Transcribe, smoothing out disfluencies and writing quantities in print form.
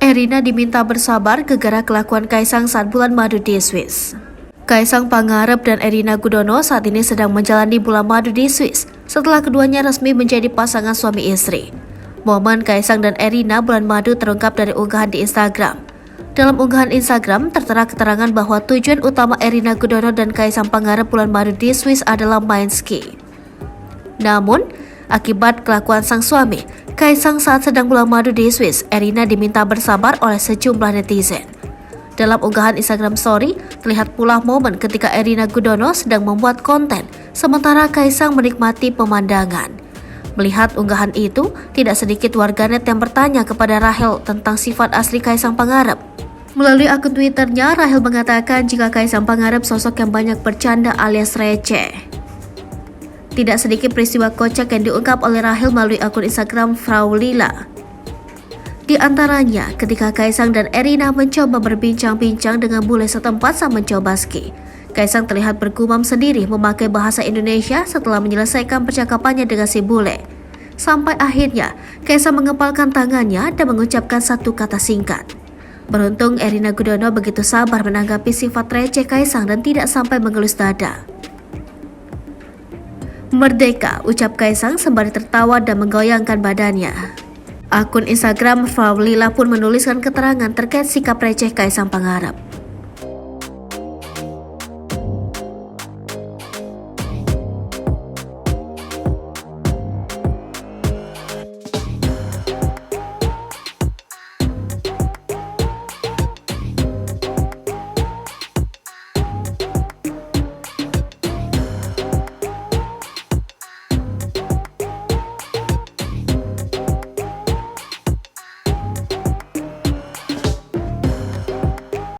Erina diminta bersabar gara-gara kelakuan Kaisang saat bulan madu di Swiss. Kaisang Pangarep dan Erina Gudono saat ini sedang menjalani bulan madu di Swiss setelah keduanya resmi menjadi pasangan suami istri. Momen Kaisang dan Erina bulan madu terungkap dari unggahan di Instagram. Dalam unggahan Instagram tertera keterangan bahwa tujuan utama Erina Gudono dan Kaisang Pangarep bulan madu di Swiss adalah main ski. Namun, akibat kelakuan sang suami, Kaisang saat sedang bulan madu di Swiss, Erina diminta bersabar oleh sejumlah netizen. Dalam unggahan Instagram Story, terlihat pula momen ketika Erina Gudono sedang membuat konten, sementara Kaisang menikmati pemandangan. Melihat unggahan itu, tidak sedikit warganet yang bertanya kepada Rahel tentang sifat asli Kaisang Pangarep. Melalui akun Twitternya, Rahel mengatakan jika Kaisang Pangarep sosok yang banyak bercanda alias receh. Tidak sedikit peristiwa kocak yang diungkap oleh Rahel melalui akun Instagram Frau Lila. Di antaranya, ketika Kaisang dan Erina mencoba berbincang-bincang dengan bule setempat saat mencoba ski. Kaisang terlihat bergumam sendiri memakai bahasa Indonesia setelah menyelesaikan percakapannya dengan si bule. Sampai akhirnya, Kaisang mengepalkan tangannya dan mengucapkan satu kata singkat. Beruntung Erina Gudono begitu sabar menanggapi sifat receh Kaisang dan tidak sampai mengelus dada. Merdeka, ucap Kaisang sembari tertawa dan menggoyangkan badannya. Akun Instagram Frau Lila pun menuliskan keterangan terkait sikap receh Kaisang Pangarep.